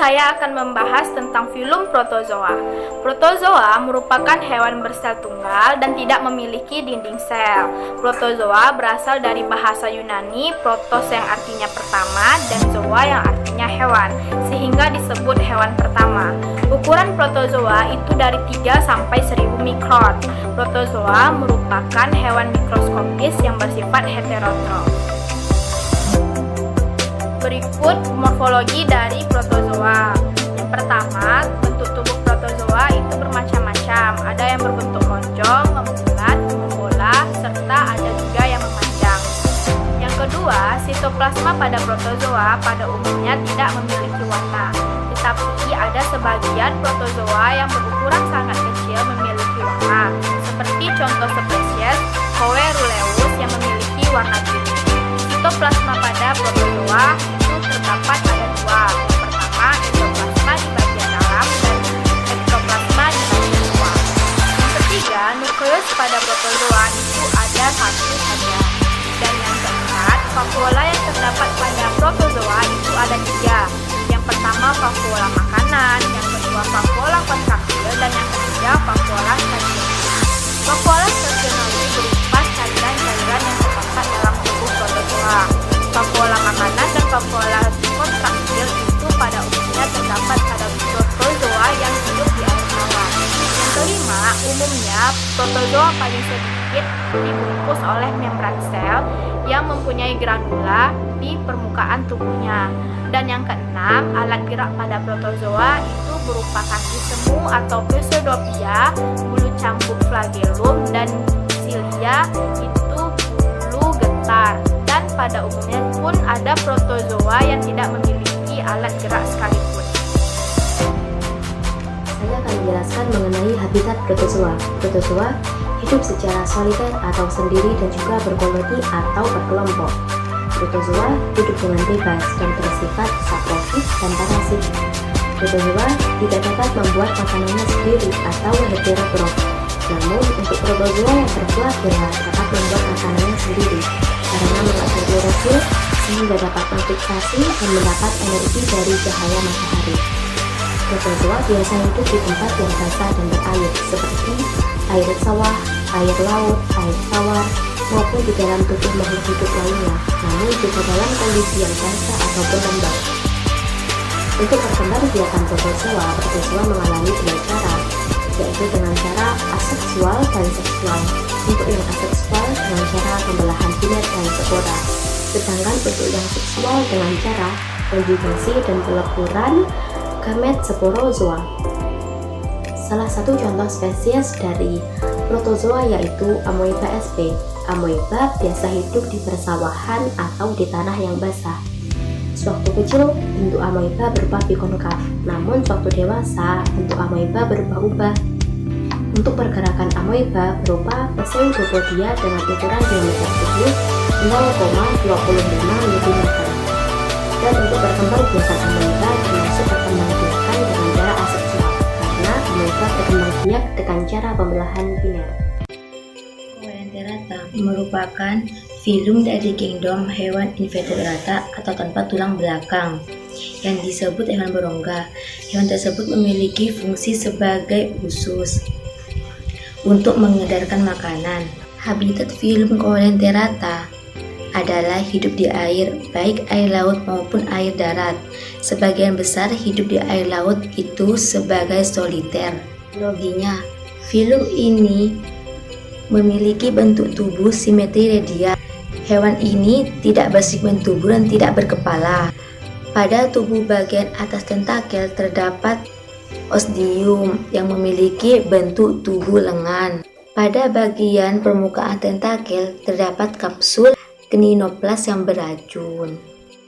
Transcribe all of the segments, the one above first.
saya akan membahas tentang filum protozoa. Protozoa merupakan hewan bersel tunggal dan tidak memiliki dinding sel. Protozoa berasal dari bahasa Yunani protos yang artinya pertama dan zoa yang artinya hewan, sehingga disebut hewan pertama. Ukuran protozoa itu dari 3 sampai 1000 mikron. Protozoa merupakan hewan mikroskopis yang bersifat heterotrof. Berikut morfologi dari protozoa. Yang pertama, bentuk tubuh protozoa itu bermacam-macam. Ada yang berbentuk lonjong, membulat, membola, serta ada juga yang memanjang. Yang kedua, sitoplasma pada protozoa pada umumnya tidak memiliki warna. Tetapi ada sebagian protozoa yang berukuran sangat kecil memiliki warna, seperti contoh spesies Coeruleus yang memiliki warna biru. Sitoplasma pada protozoa itu terdapat ada 2. Yang pertama, endoplasma di bagian dalam dan ektoplasma di bagian luar. Yang ketiga, nukleus pada protozoa itu ada 1 saja. Dan yang keempat, vakuola yang terdapat pada protozoa itu ada 3. Yang pertama, vakuola makanan, yang kedua, vakuola kontraktil, dan yang ketiga, vakuola stasioner. Vakuola stasioner berupa cairan-cairan yang terdapat dalam tubuh protozoa. Vakuola makanan dan vakuola kontraktil itu pada umumnya terdapat pada protozoa yang hidup di air tawar. Yang kelima, umumnya protozoa paling sedikit dibungkus oleh membran sel yang mempunyai granula di permukaan tubuhnya. Dan yang keenam, alat gerak pada protozoa itu berupa kaki semu atau pseudopia, bulu cambuk flagellum, dan silia itu bulu getar. Dan pada umumnya pun ada protozoa yang tidak memiliki alat gerak sekalipun. Saya akan menjelaskan mengenai habitat protozoa. Protozoa hidup secara soliter atau sendiri dan juga berkoloni atau berkelompok. Protozoa hidup dengan bebas dan bersifat saprofit dan parasit. Protozoa tidak dapat membuat makanannya sendiri atau heterotrof. Namun, untuk protozoa yang berbuah dapat membuat makanannya sendiri karena mengakui klorofil sehingga dapat memfiksasi dan mendapat energi dari cahaya matahari. Protozoa biasa hidup di tempat yang basah dan berair seperti air sawah, air laut, air tawar, maupun di dalam tubuh makhluk hidup lainnya, namun juga dalam kondisi yang basah ataupun lembab. Untuk perkembangan biakan protozoa mengalami 2 cara, yaitu dengan cara aseksual dan seksual. Untuk yang aseksual dengan cara pembelahan biner dan spora, sedangkan untuk yang seksual dengan cara konjugasi dan peleburan gamet sporozoa. Salah satu contoh spesies dari protozoa yaitu Amoeba sp. Amoeba biasa hidup di persawahan atau di tanah yang basah. Sewaktu kecil, bentuk amoeba berupa bikonkaf, namun sewaktu dewasa, bentuk amoeba berubah-ubah. Untuk pergerakan amoeba berupa pseudopodia dengan ukuran diameter tubuh 0,25 mm. Dan untuk perkembang biakan amoeba termasuk perkembang biakan dengan cara aseksual, karena amoeba berkembang biak dengan cara pembelahan biner. Coelenterata merupakan filum dari kingdom hewan invertebrata atau tanpa tulang belakang yang disebut hewan berongga. Hewan tersebut memiliki fungsi sebagai usus untuk mengedarkan makanan. Habitat filum Coelenterata adalah hidup di air, baik air laut maupun air darat. Sebagian besar hidup di air laut itu sebagai soliter. Loginya, filum ini memiliki bentuk tubuh simetri radial. Hewan ini tidak bersegmen tubuh dan tidak berkepala. Pada tubuh bagian atas tentakel terdapat ostium yang memiliki bentuk tubuh lengan. Pada bagian permukaan tentakel terdapat kapsul kninoplas yang beracun.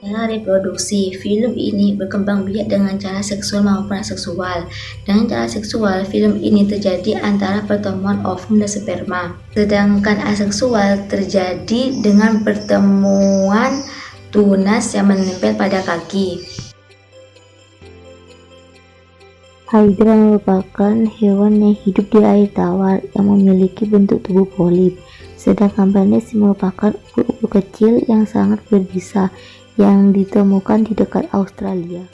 Cara reproduksi, filum ini berkembang biak dengan cara seksual maupun aseksual. Dengan cara seksual, filum ini terjadi antara pertemuan ovum dan sperma. Sedangkan aseksual terjadi dengan pertemuan tunas yang menempel pada kaki. Hydra merupakan hewan yang hidup di air tawar yang memiliki bentuk tubuh polip, sedangkan Banes merupakan ubur-ubur kecil yang sangat berbisa yang ditemukan di dekat Australia.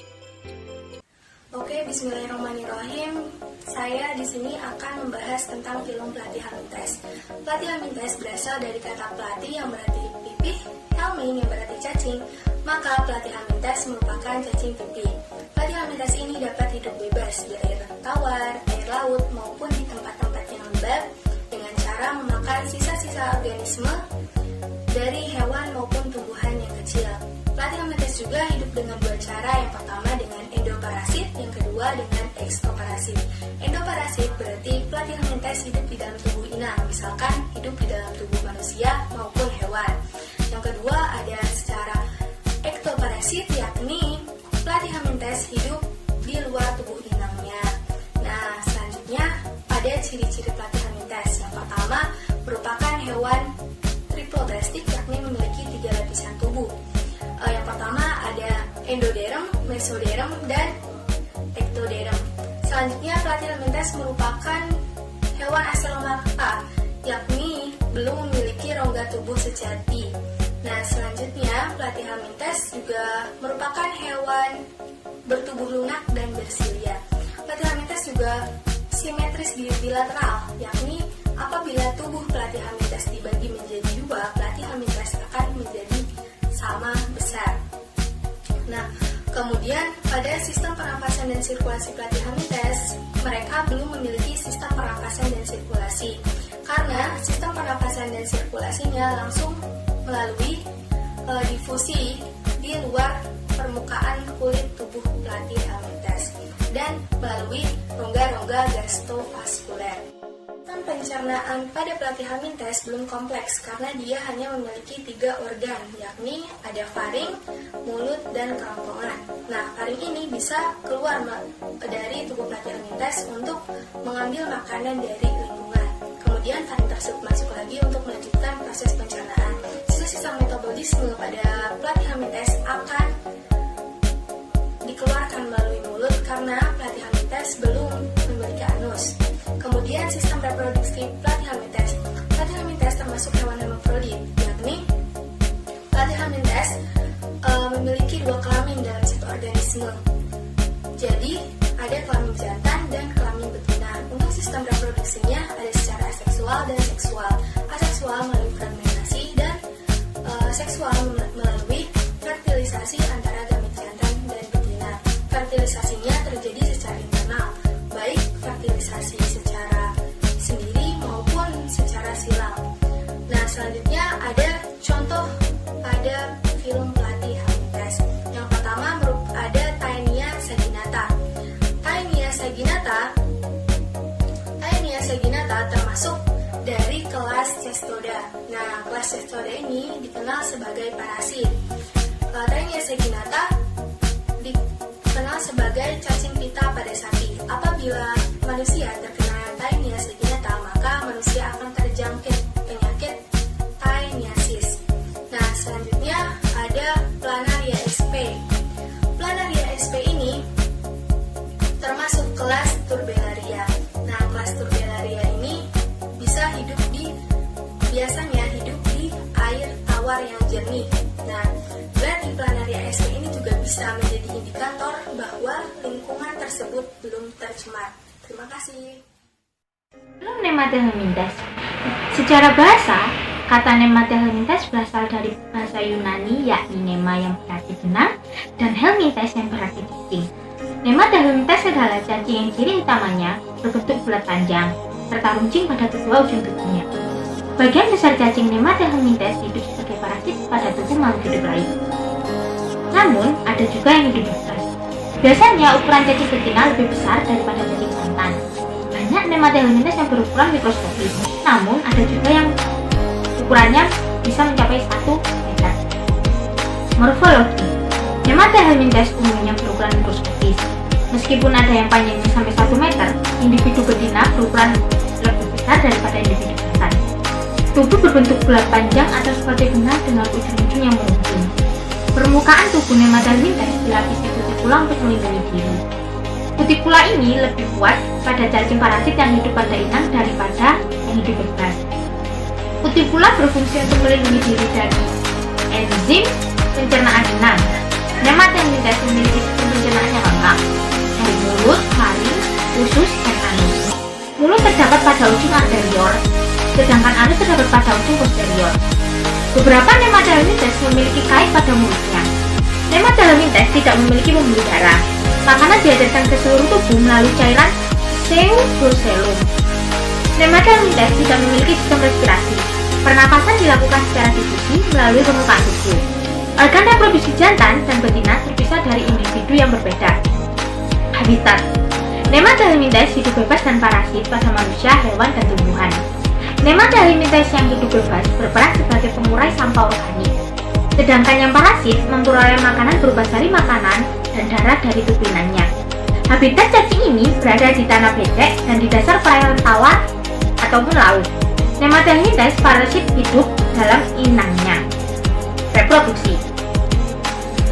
Oke, bismillahirrahmanirrahim. Saya di sini akan membahas tentang film Pelatih Hamintes. Pelatih Hamintes berasal dari kata pelatih yang berarti pipih, helmin yang berarti cacing, maka pelatih Hamintes merupakan cacing pipih. Pelatih Hamintes ini dapat hidup bebas di air tawar, air laut, maupun di tempat-tempat yang lembab dengan cara memakan sisa-sisa organisme dari hewan maupun tumbuhan yang kecil. Pelatih Hamintes juga hidup dengan dua cara, yang pertama dengan endoparasit, yang kedua dengan ekstoparasit. Endoparasit berarti pelatih Hamintes hidup di dalam tubuh inang, misalkan hidup di dalam tubuh manusia maupun hewan. Yang kedua ada secara ektoparasit, yakni pelatih Hamintes hidup di luar tubuh inangnya. Nah, selanjutnya ada ciri-ciri pelatih Hamintes. Yang pertama merupakan hewan triploblastik, yakni memiliki 3 lapisan tubuh. Yang pertama ada endoderm, mesoderm, dan ektoderm. Selanjutnya pelatih Hamintes merupakan hewan aselomorfa, yakni belum memiliki rongga tubuh sejati. Nah, selanjutnya pelatih Hamintes juga merupakan hewan bertubuh lunak dan bersilia. Pelatih Hamintes juga simetris bilateral, yakni apabila tubuh pelatih Hamintes dibagi menjadi dua, pelatih Hamintes akan menjadi sama besar. Nah, kemudian pada sistem pernapasan dan sirkulasi pelatih Hamintes, mereka belum memiliki sistem pernapasan dan sirkulasi karena sistem pernapasan dan sirkulasinya langsung melalui difusi di luar permukaan kulit tubuh pelatih Hamintes dan melalui rongga-rongga gastrovaskuler. Sistem pencernaan pada pelatih Hamintes belum kompleks karena dia hanya memiliki 3 organ, yakni ada faring, mulut, dan kerongkongan. Nah, faring ini bisa keluar dari tubuh pelatih Hamintes untuk mengambil makanan dari lingkungan. Kemudian faring tersebut masuk lagi untuk melanjutkan proses pencernaan. Sisa-sisa metabolisme pada pelatih Hamintes akan dikeluarkan melalui mulut karena pelatih Hamintes belum memiliki anus. Kemudian sistem reproduksi pelatih Hamintes. Pelatih Hamintes termasuk hewan hermafrodit, yakni pelatih Hamintes memiliki 2 kelamin dalam satu organisme. Jadi ada kelamin jantan dan kelamin betina. Untuk sistem reproduksinya ada secara aseksual dan seksual. Aseksual melalui fragmentasi dan seksual melalui fertilisasi antara gamit jantan dan betina. Fertilisasinya terjadi secara internal, baik fertilisasi secara sendiri maupun secara silang. Nah, selanjutnya ada contoh pada film pelatih Hamintes. Yang pertama ada Taenia saginata. Taenia saginata termasuk dari kelas Cestoda. Nah, kelas Cestoda ini dikenal sebagai parasit. Taenia saginata dikenal sebagai cacing pita pada sapi. Apabila manusia terkena Taenia saginata, maka manusia akan terjangkit penyakit Taeniasis. Nah, selanjutnya ada Planaria sp. Planaria sp ini termasuk kelas Turbellaria. Nah, kelas Turbellaria ini biasanya hidup di air tawar yang jernih. Nah, berarti Planaria sp ini juga bisa menjadi indikator bahwa lingkungan tersebut belum tercemar. Terima kasih. Film Nematia Hamintes. Secara bahasa, kata Nematia Hamintes berasal dari bahasa Yunani, yakni nema yang berarti benang dan helmintes yang berarti cacing. Nematia Hamintes adalah cacing yang ciri utamanya berbentuk bulat panjang serta runcing pada kedua ujung tubuhnya. Bagian besar cacing Nematia Hamintes hidup sebagai parasit pada tubuh makhluk hidup lain. Namun, ada juga yang hidup bebas. Biasanya ukuran cacing betina lebih besar daripada cacing jantan. Banyak Nematia Hamintes yang berukuran mikroskopis, namun ada juga yang ukurannya bisa mencapai 1 meter. Morfologi. Nematia Hamintes umumnya berukuran mikroskopis. Meskipun ada yang panjangnya sampai 1 meter, individu betina berukuran lebih besar daripada individu jantan. Tubuh berbentuk bulat panjang atau seperti benang dengan ujung-ujung yang meruncing. Permukaan tubuh Nematia Hamintes dilapisi kutikula untuk melindungi diri. Kutikula ini lebih kuat pada cacing parasit yang hidup pada inang daripada yang hidup bebas. Kutikula berfungsi untuk melindungi diri dari enzim pencernaan inang. Nematia Hamintes memiliki sistem pencernaan yang lengkap, dari mulut, maring, usus, dan anus. Mulut terdapat pada ujung anterior, sedangkan anus terdapat pada ujung posterior. Beberapa nemata helminthes memiliki kait pada mulutnya. Nemata helminthes tidak memiliki pembuluh darah. Makanan diedarkan ke seluruh tubuh melalui cairan pseudoxylem. Nemata helminthes tidak memiliki sistem respirasi. Pernapasan dilakukan secara difusi melalui permukaan tubuh. Organ reproduksi jantan dan betina terpisah dari individu yang berbeda. Habitat: Nemata helminthes hidup bebas dan parasit pada manusia, hewan, dan tumbuhan. Nemata helminthes yang hidup bebas berperan sebagai pengurai sampah organik, sedangkan yang parasit memperoleh makanan berupa sari makanan dan darah dari tubuh inangnya. Habitat cacing ini berada di tanah becek dan di dasar perairan tawar ataupun laut. Nemata helminthes parasit hidup dalam inangnya. Reproduksi: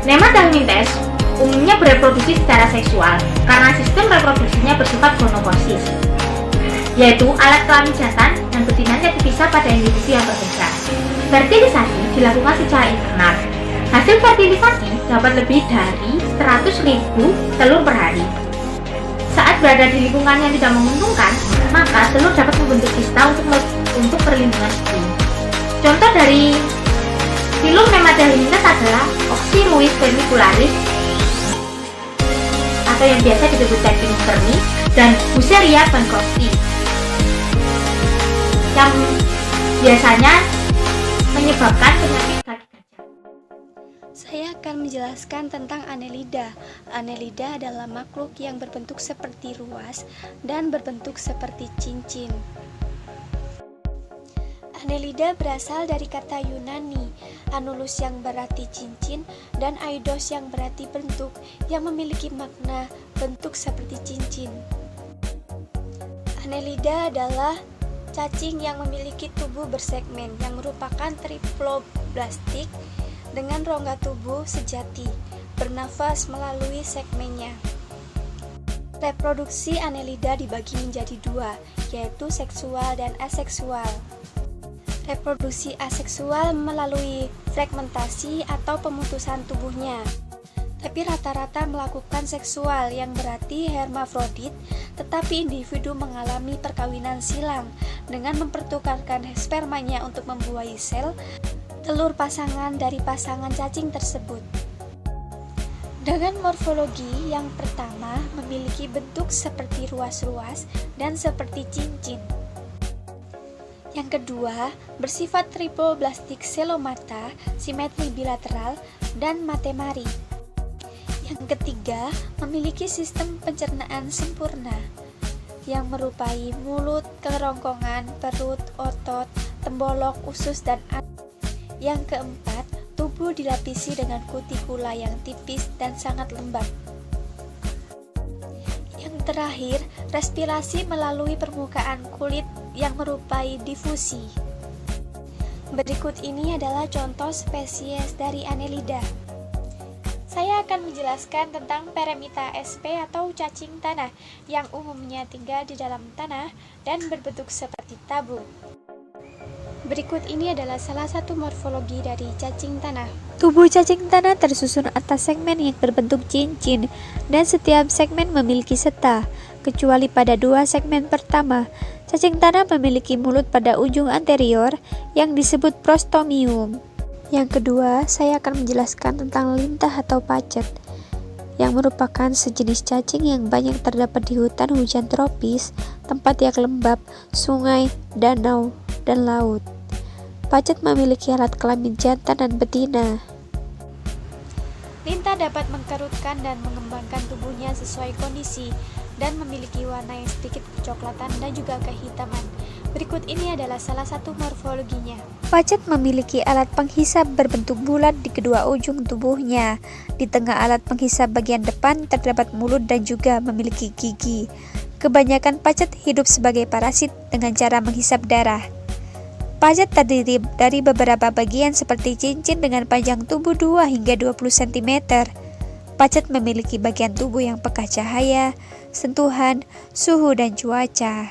Nemata helminthes umumnya bereproduksi secara seksual karena sistem reproduksinya bersifat gonokosis, yaitu alat kelamin jantan dan betinanya dipisah pada individu yang berbeda. Fertilisasi dilakukan secara internal. Hasil fertilisasi dapat lebih dari 100.000 telur per hari. Saat berada di lingkungan yang tidak menguntungkan, maka telur dapat membentuk kista untuk perlindungan sperma. Contoh dari filum Nemata helminthes adalah Oxyruis vermicularis atau yang biasa disebut cacing vermi dan Buseria bancrofti yang biasanya menyebabkan penyakit kaki gajah. Saya akan menjelaskan tentang Annelida. Annelida adalah makhluk yang berbentuk seperti ruas dan berbentuk seperti cincin. Annelida berasal dari kata Yunani, annulus yang berarti cincin dan eidos yang berarti bentuk, yang memiliki makna bentuk seperti cincin. Annelida adalah cacing yang memiliki tubuh bersegmen yang merupakan triploblastik dengan rongga tubuh sejati, bernafas melalui segmennya. Reproduksi Annelida dibagi menjadi dua, yaitu seksual dan aseksual. Reproduksi aseksual melalui fragmentasi atau pemutusan tubuhnya, tapi rata-rata melakukan seksual yang berarti hermafrodit, tetapi individu mengalami perkawinan silang dengan mempertukarkan spermanya untuk membuahi sel telur pasangan dari pasangan cacing tersebut. Dengan morfologi yang pertama memiliki bentuk seperti ruas-ruas dan seperti cincin. Yang kedua, bersifat triploblastik selomata, simetri bilateral, dan matemari. Yang ketiga, memiliki sistem pencernaan sempurna yang merupai mulut, kerongkongan, perut, otot, tembolok, usus, dan anus. Yang keempat, tubuh dilapisi dengan kutikula yang tipis dan sangat lembab. Yang terakhir, respirasi melalui permukaan kulit yang merupai difusi. Berikut ini adalah contoh spesies dari Annelida. Saya akan menjelaskan tentang Peremita sp atau cacing tanah yang umumnya tinggal di dalam tanah dan berbentuk seperti tabung. Berikut ini adalah salah satu morfologi dari cacing tanah. Tubuh cacing tanah tersusun atas segmen yang berbentuk cincin dan setiap segmen memiliki seta, kecuali pada dua segmen pertama. Cacing tanah memiliki mulut pada ujung anterior yang disebut prostomium. Yang kedua, saya akan menjelaskan tentang lintah atau pacet, yang merupakan sejenis cacing yang banyak terdapat di hutan hujan tropis, tempat yang lembab, sungai, danau, dan laut. Pacet memiliki alat kelamin jantan dan betina. Lintah dapat mengkerutkan dan mengembangkan tubuhnya sesuai kondisi dan memiliki warna yang sedikit kecoklatan dan juga kehitaman. Berikut ini adalah salah satu morfologinya. Pacet memiliki alat penghisap berbentuk bulat di kedua ujung tubuhnya. Di tengah alat penghisap bagian depan terdapat mulut dan juga memiliki gigi. Kebanyakan pacet hidup sebagai parasit dengan cara menghisap darah. Pacet terdiri dari beberapa bagian seperti cincin dengan panjang tubuh 2 hingga 20 cm. Pacet memiliki bagian tubuh yang peka cahaya, sentuhan, suhu, dan cuaca.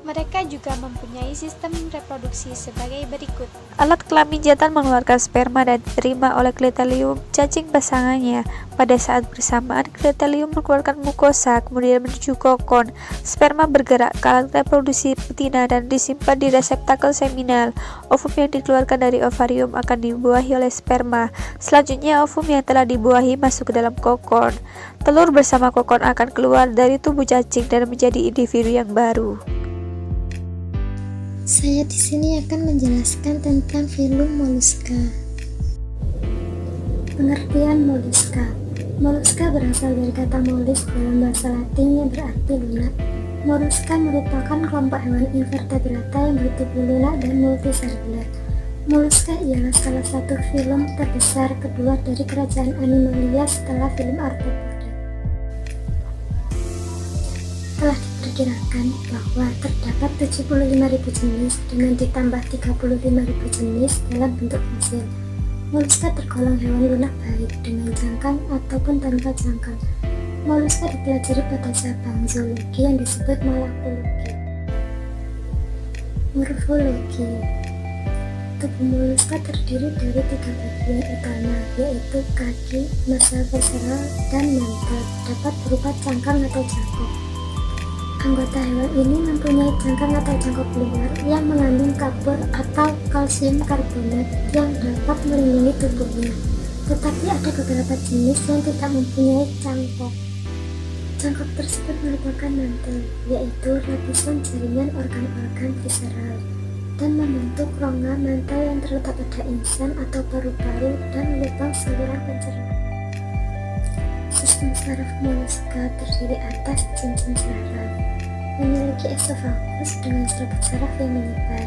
Mereka juga mempunyai sistem reproduksi sebagai berikut. Alat kelamin jantan mengeluarkan sperma dan diterima oleh klitelium cacing pasangannya. Pada saat bersamaan, klitelium mengeluarkan mukosa, kemudian menuju kokon. Sperma bergerak ke alat reproduksi betina dan disimpan di reseptakel seminal. Ovum yang dikeluarkan dari ovarium akan dibuahi oleh sperma. Selanjutnya, ovum yang telah dibuahi masuk ke dalam kokon. Telur bersama kokon akan keluar dari tubuh cacing dan menjadi individu yang baru. Saya di sini akan menjelaskan tentang filum moluska. Pengertian moluska. Moluska berasal dari kata mollis dalam bahasa Latin yang berarti lunak. Moluska merupakan kelompok hewan invertebrata yang bertubuh lunak dan multiseluler. Moluska ialah salah satu filum terbesar kedua dari kerajaan Animalia setelah filum Arthropoda. Telah diperkirakan bahwa terdapat 75.000 jenis dengan ditambah 35.000 jenis dalam bentuk fosil. Moluska tergolong hewan lunak baik dengan cangkang ataupun tanpa cangkang. Moluska dipelajari pada cabang zoologi yang disebut malakologi. Morfologi. Tubuh moluska terdiri dari 3 bagian utama, yaitu kaki, massa visceral, dan mantel. Dapat berupa cangkang atau cangkok. Anggota hewan ini mempunyai cangkang atau cangkok luar yang mengandung karbon atau kalsium karbonat yang dapat melindungi tubuhnya. Tetapi ada beberapa jenis yang tidak mempunyai cangkok. Cangkok tersebut merupakan mantel, yaitu lapisan jaringan organ-organ visceral, dan membentuk rongga mantel yang terletak pada insang atau paru-paru dan lubang saluran pencernaan. Sistem saraf moluska terdiri atas cincin saraf, memiliki esofagus dengan serabut saraf yang menyebar.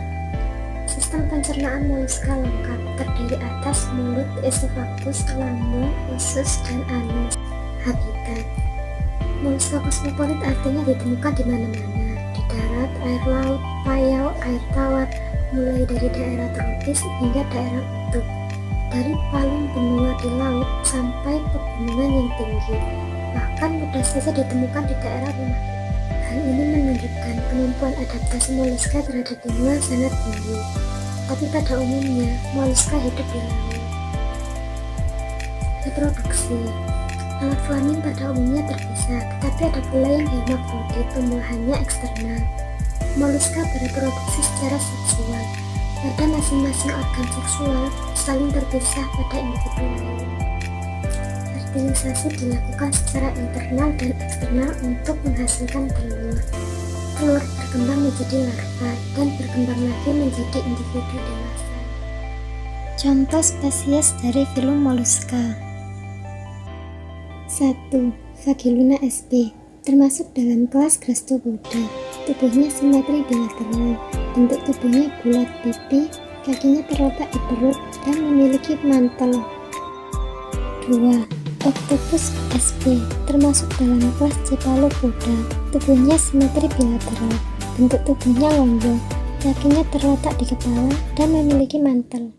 Sistem pencernaan moluska lengkap, terdiri atas mulut, esofagus, lambung, usus, dan anus. Habitat. Moluska kosmopolit artinya ditemukan di mana-mana, di darat, air laut, payau, air tawar, mulai dari daerah tropis hingga daerah kutub, dari palung benua di laut sampai pegunungan yang tinggi, bahkan mudah saja ditemukan di daerah rumah. Hal ini menunjukkan kemampuan adaptasi moluska terhadap benua sangat tinggi. Tapi pada umumnya, moluska hidup di laut. Reproduksi. Alat kelamin pada umumnya terpisah, tetapi ada pula yang hermafrodit, tumbuhannya eksternal. Moluska bereproduksi secara seksual. Pada masing-masing organ seksual saling terpisah pada individu lain. Fertilisasi dilakukan secara internal dan eksternal untuk menghasilkan telur. Telur berkembang menjadi larva dan berkembang lagi menjadi individu dewasa. Contoh spesies dari filum moluska. 1. Vagiluna sp. Termasuk dalam kelas Gasteropoda. Tubuhnya simetri bilateral. Bentuk tubuhnya bulat pipi, kakinya terletak di perut dan memiliki mantel. 2. Octopus sp. Termasuk dalam kelas Cephalopoda. Tubuhnya simetri bilateral. Bentuk tubuhnya lonjong, kakinya terletak di kepala dan memiliki mantel.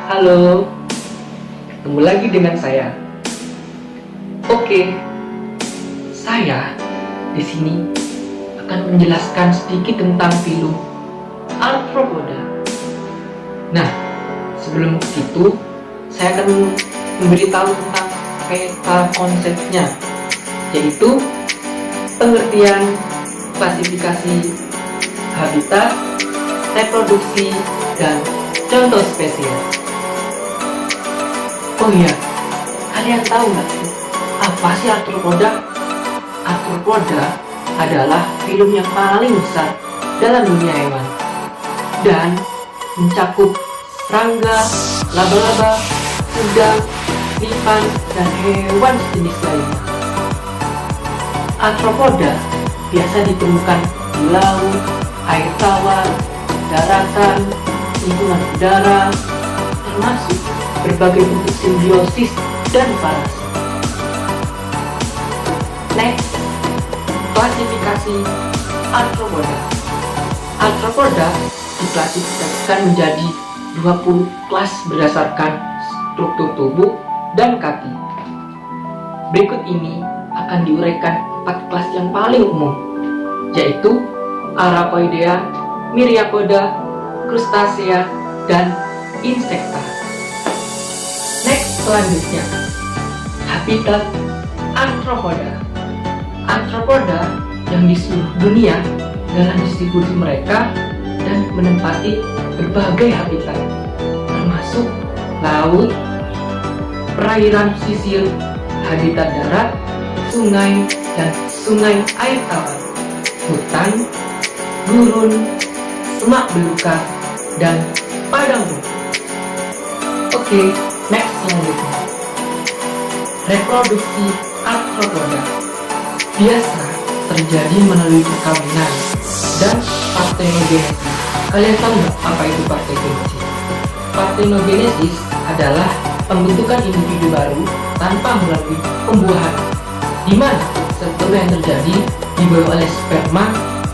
Halo, ketemu lagi dengan saya. Oke, saya di sini akan menjelaskan sedikit tentang filum Arthropoda. Nah, sebelum itu saya akan memberitahu tentang peta konsepnya, yaitu pengertian, klasifikasi, habitat, reproduksi, dan contoh spesies. Oh iya, kalian tahu nggak sih apa sih Arthropoda? Arthropoda adalah filum yang paling besar dalam dunia hewan dan mencakup serangga, laba-laba, udang, lipan, dan hewan sejenis lainnya. Arthropoda biasa ditemukan di laut, air tawar, daratan, lingkungan udara, termasuk berbagai bentuk simbiosis dan parasit. Next, klasifikasi Arthropoda. Arthropoda diklasifikasikan menjadi 20 kelas berdasarkan struktur tubuh dan kaki. Berikut ini akan diuraikan 4 kelas yang paling umum. yaitu Arapoidea, Myriapoda, Crustacea, dan Insekta. Next, selanjutnya habitat Arthropoda. Arthropoda yang di seluruh dunia dalam distribusi mereka dan menempati berbagai habitat, termasuk laut, perairan pesisir, habitat darat, sungai dan sungai air tawar, hutan, gurun, semak belukar, dan padang rumput. Oke, next selanjutnya. Reproduksi Arthropoda biasa terjadi melalui perkawinan dan partenogenesis. Kalian tahu nggak apa itu partenogenesis? Partenogenesis adalah pembentukan individu baru tanpa melalui pembuahan, di mana struktur yang terjadi dibawa oleh sperma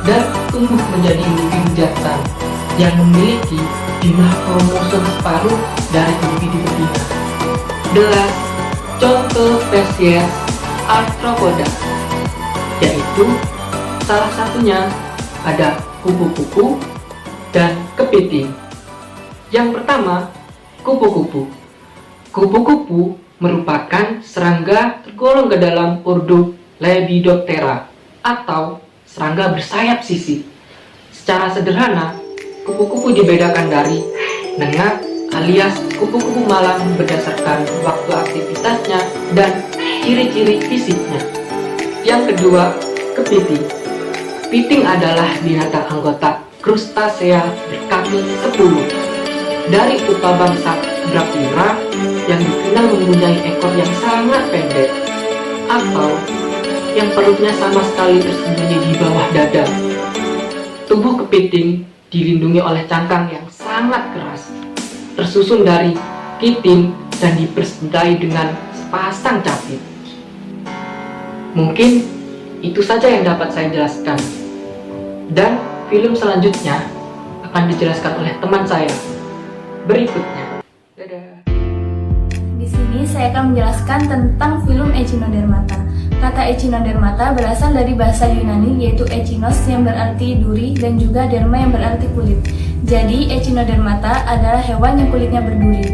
dan tumbuh menjadi individu jantan yang memiliki jumlah kromosom separuh dari individu betina. 11 contoh spesies Arthropoda, yaitu salah satunya ada kupu-kupu dan kepiting. Yang pertama, kupu-kupu. Kupu-kupu merupakan serangga tergolong ke dalam ordo Lepidoptera atau serangga bersayap sisik. Secara sederhana, kupu-kupu dibedakan dari nengat alias kupu-kupu malam berdasarkan waktu aktivitasnya dan ciri-ciri fisiknya. Yang kedua, kepiting. Kepiting adalah binatang anggota Crustacea berkaki 10 dari upabangsa Brachyura yang dikenal mempunyai ekor yang sangat pendek atau yang perutnya sama sekali tersembunyi di bawah dada. Tubuh kepiting dilindungi oleh cangkang yang sangat keras, tersusun dari kitin dan dipersedai dengan sepasang capit. Mungkin itu saja yang dapat saya jelaskan. Dan film selanjutnya akan dijelaskan oleh teman saya berikutnya. Dadah. Di sini saya akan menjelaskan tentang film Echinodermata. Kata Echinodermata berasal dari bahasa Yunani yaitu echinos yang berarti duri dan juga derma yang berarti kulit. Jadi Echinodermata adalah hewan yang kulitnya berduri.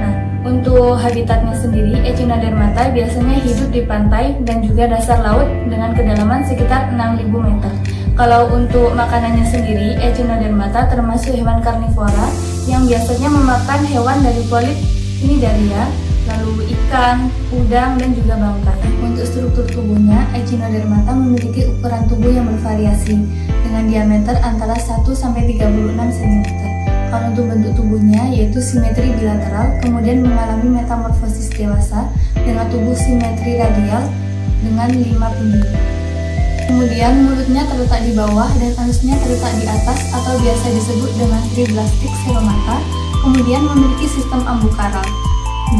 Nah, untuk habitatnya sendiri, Echinodermata biasanya hidup di pantai dan juga dasar laut dengan kedalaman sekitar 6.000 meter. Kalau untuk makanannya sendiri, Echinodermata termasuk hewan karnivora yang biasanya memakan hewan dari polip Cnidaria, lalu ikan, udang, dan juga bangkai. Untuk struktur tubuhnya, Echinodermata memiliki ukuran tubuh yang bervariasi dengan diameter antara 1-36 cm. Kalau untuk bentuk tubuhnya yaitu simetri bilateral, kemudian mengalami metamorfosis dewasa dengan tubuh simetri radial dengan 5 penjuru. Kemudian mulutnya terletak di bawah dan anusnya terletak di atas atau biasa disebut dengan triblastic seromata, kemudian memiliki sistem ambukaral.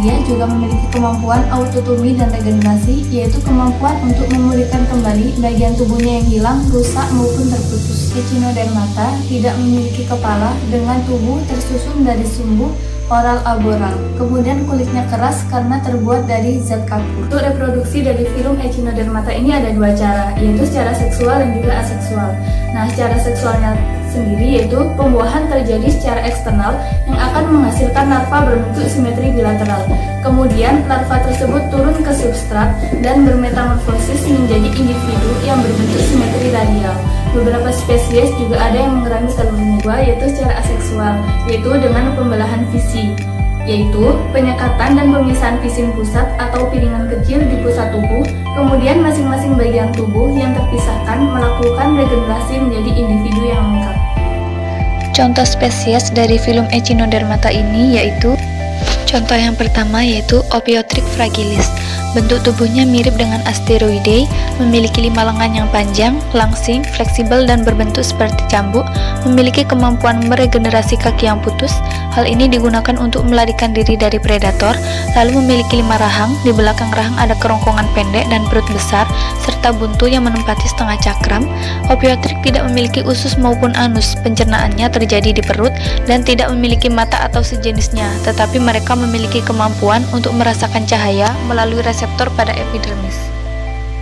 Dia juga memiliki kemampuan autotomi dan regenerasi, yaitu kemampuan untuk memulihkan kembali bagian tubuhnya yang hilang, rusak maupun terputus. Echinodermata tidak memiliki kepala dengan tubuh tersusun dari sumbu oral aboral. Kemudian kulitnya keras karena terbuat dari zat kapur. Untuk reproduksi dari film Echinodermata ini ada dua cara, yaitu secara seksual dan juga aseksual. Nah, secara seksualnya sendiri yaitu pembuahan terjadi secara eksternal yang akan menghasilkan larva berbentuk simetri bilateral. Kemudian larva tersebut turun ke substrat dan bermetamorfosis menjadi individu yang berbentuk simetri radial. Beberapa spesies juga ada yang mengerami telurnya, yaitu secara aseksual, yaitu dengan pembelahan visi, yaitu penyekatan dan pemisahan pisin pusat atau piringan kecil di pusat tubuh, kemudian masing-masing bagian tubuh yang terpisahkan melakukan regenerasi menjadi individu yang lengkap. Contoh spesies dari film Echinodermata ini yaitu contoh yang pertama yaitu Ophiotrik fragilis. Bentuk tubuhnya mirip dengan asteroideae, memiliki 5 lengan yang panjang, langsing, fleksibel dan berbentuk seperti cambuk, memiliki kemampuan meregenerasi kaki yang putus. Hal ini digunakan untuk melarikan diri dari predator, lalu memiliki 5 rahang, di belakang rahang ada kerongkongan pendek dan perut besar, serta buntu yang menempati setengah cakram. Ophiotrik tidak memiliki usus maupun anus, pencernaannya terjadi di perut, dan tidak memiliki mata atau sejenisnya, tetapi mereka memiliki kemampuan untuk merasakan cahaya melalui reseptor pada epidermis.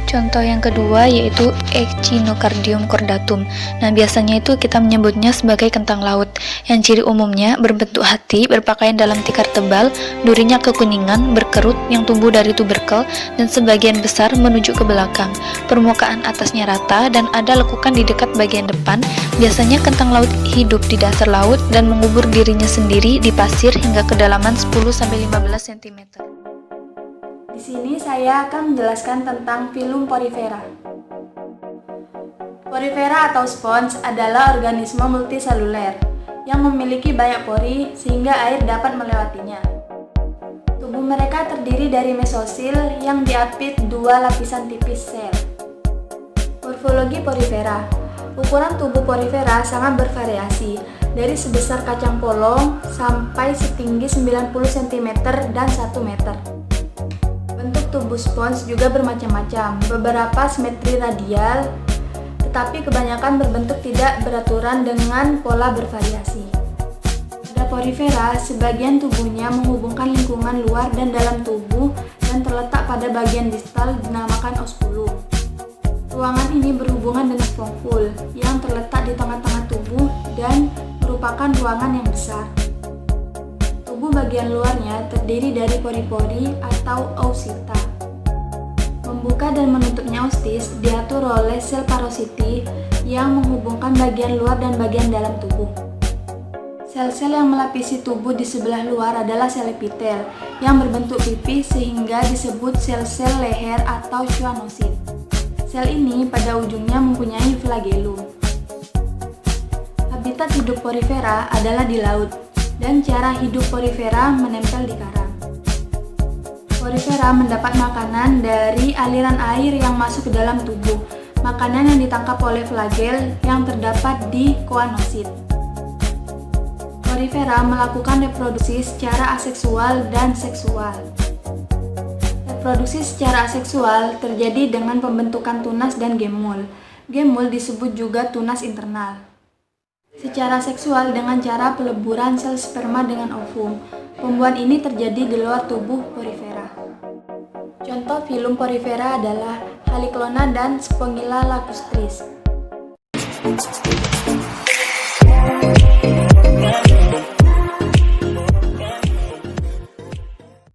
Contoh yang kedua yaitu Echinocardium cordatum. Nah, biasanya itu kita menyebutnya sebagai kentang laut, yang ciri umumnya berbentuk hati, berpakaian dalam tikar tebal, durinya kekuningan, berkerut, yang tumbuh dari tuberkel, dan sebagian besar menuju ke belakang. Permukaan atasnya rata dan ada lekukan di dekat bagian depan. Biasanya kentang laut hidup di dasar laut dan mengubur dirinya sendiri di pasir hingga kedalaman 10-15 cm. Di sini saya akan menjelaskan tentang filum porifera. Porifera atau spons adalah organisme multiseluler yang memiliki banyak pori sehingga air dapat melewatinya. Tubuh mereka terdiri dari mesosil yang diapit dua lapisan tipis sel. Morfologi porifera. Ukuran tubuh porifera sangat bervariasi, dari sebesar kacang polong sampai setinggi 90 cm dan 1 meter. Bentuk tubuh spons juga bermacam-macam, beberapa simetri radial, tetapi kebanyakan berbentuk tidak beraturan dengan pola bervariasi. Pada porifera, sebagian tubuhnya menghubungkan lingkungan luar dan dalam tubuh dan terletak pada bagian distal dinamakan osculum. Ruangan ini berhubungan dengan fungkul yang terletak di tengah-tengah tubuh dan merupakan ruangan yang besar. Tubuh bagian luarnya terdiri dari pori-pori atau oosita. Membuka dan menutupnya oostis diatur oleh sel parositi yang menghubungkan bagian luar dan bagian dalam tubuh. Sel-sel yang melapisi tubuh di sebelah luar adalah sel epitel yang berbentuk pipih sehingga disebut sel-sel leher atau schwannosit. Sel ini pada ujungnya mempunyai flagellum. Habitat hidup porifera adalah di laut, dan cara hidup porifera menempel di karang. Porifera mendapat makanan dari aliran air yang masuk ke dalam tubuh, makanan yang ditangkap oleh flagel yang terdapat di koanosit. Porifera melakukan reproduksi secara aseksual dan seksual. Reproduksi secara aseksual terjadi dengan pembentukan tunas dan gemul. Gemul disebut juga tunas internal. Secara seksual dengan cara peleburan sel sperma dengan ovum. Pembuahan ini terjadi di luar tubuh porifera. Contoh filum porifera adalah Haliclona dan Spongyla lacustris.